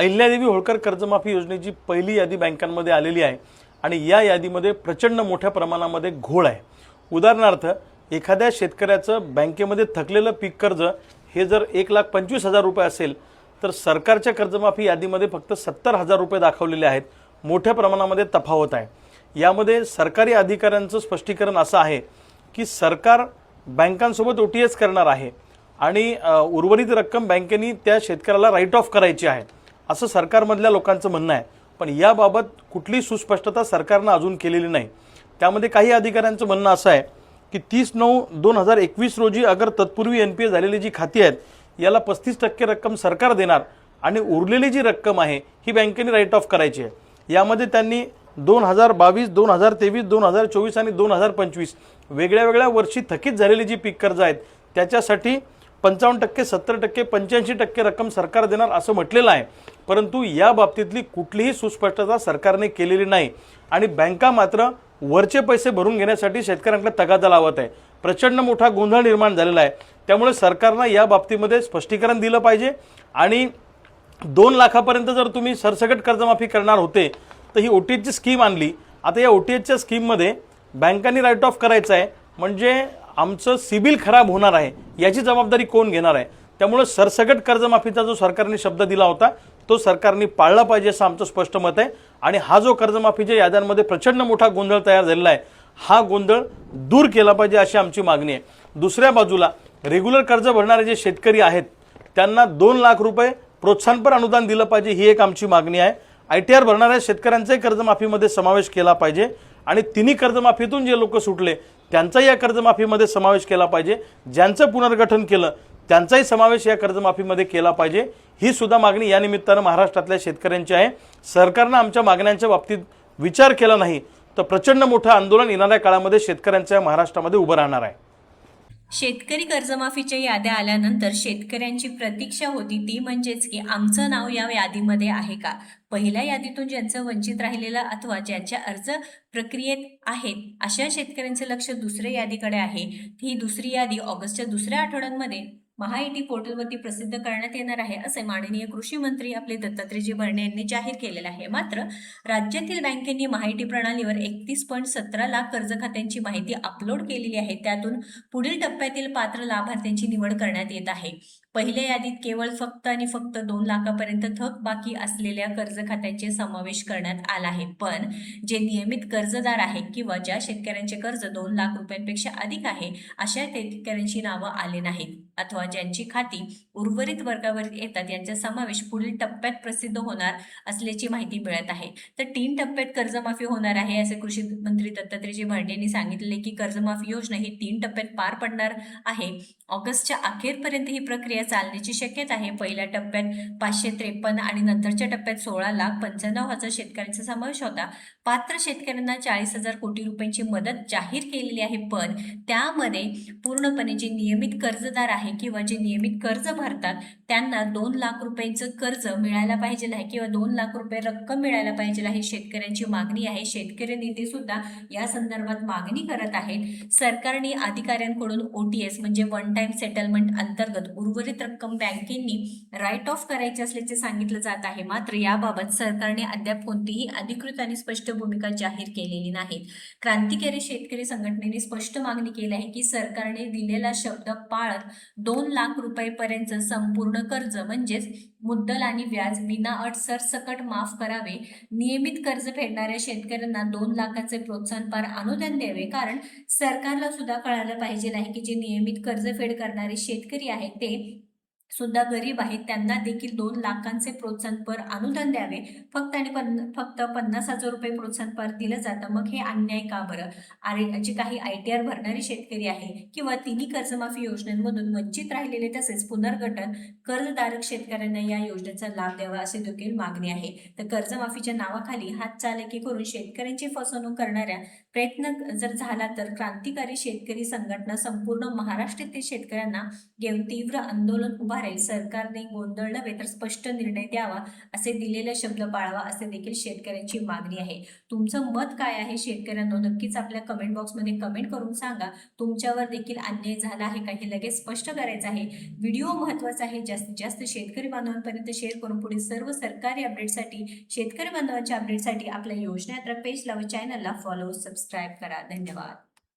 अहिल्यादेवी होळकर कर्जमाफी योजनेची पहिली यादी बँकांमध्ये आलेली आहे आणि या यादीमध्ये प्रचंड मोठ्या प्रमाणामध्ये घोळ आहे। उदाहरणार्थ एखाद्या शेतकऱ्याचं बँकेमध्ये थकलेलं पीक कर्ज हे जर 1,25,000 रुपये असेल तर सरकारच्या कर्जमाफी यादीमध्ये फक्त 70,000 रुपये दाखवलेले आहेत। मोठ्या प्रमाणामध्ये तफावत आहे। यामध्ये सरकारी अधिकाऱ्यांचं स्पष्टीकरण असं आहे की सरकार बँकांसोबत ओटीएस करणार आहे आणि उर्वरित रक्कम बँकेनी त्या शेतकऱ्याला राईट ऑफ करायची आहे असं सरकारमधल्या लोकांचं म्हणणं आहे। पण याबाबत कुठली सुस्पष्टता सरकारनं अजून केलेली नाही। त्यामध्ये काही अधिकाऱ्यांचं म्हणणं असं आहे की 30/9/2021 रोजी अगर तत्पूर्वी एनपीए झालेली जी खाती आहेत याला 35% रक्कम सरकार देणार आणि उरलेली जी रक्कम आहे ही बँकेने राईट ऑफ करायची आहे। यामध्ये त्यांनी 2022, 2023, 2024 आणि 2025 वेगळ्या वेगळ्या वर्षी थकीत झालेली जी पीक कर्ज आहेत त्याच्यासाठी 55%, 70%, 85% रक्कम सरकार देणार असं म्हटलेलं आहे। परंतु या बाबतीतली कुठलीही सुस्पष्टता सरकारने केलेली नाही आणि बँका मात्र वरचे पैसे भरून घेण्यासाठी शेतकऱ्यांकडे तगादा लावत आहे। प्रचंड मोठा गोंधळ निर्माण झालेला आहे। त्यामुळे सरकारनं या बाबतीमध्ये स्पष्टीकरण दिलं पाहिजे आणि 2 लाखापर्यंत जर तुम्ही सरसकट कर्जमाफी करणार होते तर ही ओटीएसची स्कीम आणली। आता या ओटीएसच्या स्कीममध्ये बँकांनी राईट ऑफ करायचं आहे म्हणजे आमचं सिबिल खराब होणार आहे याची जबाबदारी कोण घेणार आहे। त्यामुळे सरसकट कर्जमाफीचा जो सरकारने शब्द दिला होता तो सरकारने पाळला पाहिजे असं आमचं स्पष्ट मत आहे आणि हा जो कर्जमाफीच्या याद्यांमध्ये प्रचंड मोठा गोंधळ तयार झालेला आहे हा गोंधळ दूर केला पाहिजे अशी आमची मागणी आहे। दुसऱ्या बाजूला रेग्युलर कर्ज भरणारे जे शेतकरी आहेत त्यांना 2 लाख रुपये प्रोत्साहनपर अनुदान दिलं पाहिजे ही एक आमची मागणी आहे। आयटीआर भरणाऱ्या शेतकऱ्यांचाही कर्जमाफीमध्ये समावेश केला पाहिजे आणि तिन्ही कर्जमाफीतून जे लोक सुटले त्यांचाही या कर्जमाफीमध्ये समावेश केला पाहिजे। ज्यांचं पुनर्गठन केलं त्यांचाही समावेश या कर्जमाफीमध्ये केला पाहिजे ही सुद्धा मागणी या निमित्तानं महाराष्ट्रातल्या शेतकऱ्यांची आहे। सरकारनं आमच्या मागण्यांच्या बाबतीत विचार केला नाही तर प्रचंड मोठं आंदोलन येणाऱ्या काळामध्ये शेतकऱ्यांच्या महाराष्ट्रामध्ये उभं राहणार आहे। शेतकरी कर्जमाफीच्या याद्या आल्यानंतर शेतकऱ्यांची प्रतीक्षा होती ती म्हणजेच की आमचं नाव या यादीमध्ये आहे का। पहिल्या यादीतून ज्यांचं वंचित राहिलेलं अथवा ज्यांच्या अर्ज प्रक्रियेत आहेत अशा शेतकऱ्यांचे लक्ष दुसऱ्या यादीकडे आहे। ही दुसरी यादी ऑगस्टच्या दुसऱ्या आठवड्यामध्ये महाईटी पोर्टलवरती प्रसिद्ध करण्यात येणार आहे असे माननीय कृषी मंत्री आपले दत्तात्रेयजी भरणे यांनी जाहीर केलेले आहे। मात्र राज्यातील बँकेंनी महाईटी प्रणालीवर 31.17 लाख कर्ज खात्यांची माहिती अपलोड केलेली आहे। त्यातून पुढील टप्प्यातील पात्र लाभार्थ्यांची निवड करण्यात येत आहे। पहिल्या यादीत केवळ फक्त आणि फक्त 2 लाखापर्यंत थक बाकी असलेल्या कर्ज खात्यांचे समावेश करण्यात आला आहे। पण जे नियमित कर्जदार आहे किंवा ज्या शेतकऱ्यांचे कर्ज 2 लाख रुपयांपेक्षा अधिक आहे अशा शेतकऱ्यांची नावं आले नाहीत अथवा ज्यांची खाती उर्वरित वर्गावर येतात यांचा समावेश पुढील टप्प्यात प्रसिद्ध होणार असल्याची माहिती मिळत आहे। तर 3 टप्प्यात कर्जमाफी होणार आहे असे कृषी मंत्री दत्तात्रेयजी भरणे यांनी सांगितले की कर्जमाफी योजना ही 3 टप्प्यात पार पडणार आहे। ऑगस्टच्या अखेरपर्यंत ही प्रक्रिया चालण्याची शक्यता आहे। पहिल्या टप्प्यात 553 आणि नंतरच्या टप्प्यात 16,95,000 शेतकऱ्यांचा समावेश होता। पात्र शेतकऱ्यांना 40,000 कोटी रुपयांची मदत जाहीर केलेली आहे। पण त्यामध्ये पूर्णपणे जे नियमित कर्जदार आहे किंवा जे नियमित कर्ज भरतात त्यांना 2 लाख रुपयांचं कर्ज मिळायला पाहिजे आहे किंवा 2 लाख रुपये रक्कम मिळायला पाहिजे आहे शेतकऱ्यांची मागणी आहे। शेतकरी नेते सुद्धा या संदर्भात मागणी करत आहेत। सरकारने अधिकाऱ्यांकडून ओटीएस म्हणजे वन टाइम सेटलमेंट अंतर्गत उर्वरित रक्कम बँकेंनी राईट ऑफ करायची असल्याचे सांगितलं जात आहे। मात्र याबाबत सरकारने अद्याप कोणतीही अधिकृत आणि स्पष्ट भूमिका जाहीर केलेली नाही। क्रांतिकारी शेतकरी संघटनेने स्पष्ट मागणी केली आहे की सरकारने दिलेला शब्द पाळत 2 लाख रुपयांपर्यंत संपूर्ण कर्ज म्हणजेच मुद्दल आणि व्याज विनाअट सरसकट माफ करावे। नियमित कर्ज फेडणाऱ्या शेतकऱ्यांना 2 लाखाचे प्रोत्साहनपर अनुदान द्यावे। कारण सरकारला सुद्धा कळायला पाहिजे आहे की जे नियमित कर्जफेड करणारे शेतकरी आहेत ते सुद्धा गरीब आहेत त्यांना देखील 2 लाखांचे प्रोत्साहनपर अनुदान द्यावे। फक्त आणि फक्त 50,000 रुपये प्रोत्साहनपर दिलं जातं। मग हे अन्याय का बरं। अरे जे काही आयटीआर भरणारे शेतकरी आहे किंवा तिन्ही कर्जमाफी योजनांमधून वंचित राहिलेले तसेच पुनर्गठन कर्जधारक शेतकऱ्यांना या योजनेचा लाभ द्यावा असे देखील मागणी आहे। तर कर्जमाफीच्या नावाखाली हातचालकी करून शेतकऱ्यांची फसवणूक करणाऱ्या प्रयत्न जर झाला तर क्रांतिकारी शेतकरी संघटना संपूर्ण महाराष्ट्रातील शेतकऱ्यांना घेऊन तीव्र आंदोलन उभारण्यास राहील. सरकारने गोंधळ नव्हे तर स्पष्ट निर्णय द्यावा, असे दिलेले शब्द पाळावा, असे देखील शेतकऱ्यांची मागणी आहे. तुमचं मत काय आहे शेतकऱ्यांनो? नक्कीच आपल्या कमेंट बॉक्समध्ये कमेंट करून सांगा. तुमच्यावर देखील अन्याय झाला आहे का हे लगेच स्पष्ट करायचं आहे. व्हिडिओ महत्त्वाचा आहे. जास्तीत जास्त शेतकरी बांधवांपर्यंत शेअर करून पुढील सर्व सरकारी अपडेटसाठी, शेतकरी बांधवांच्या अपडेटसाठी आपल्या योजना यात्रा पेजला व चॅनलला फॉलो सबस्क्राईब करा. धन्यवाद.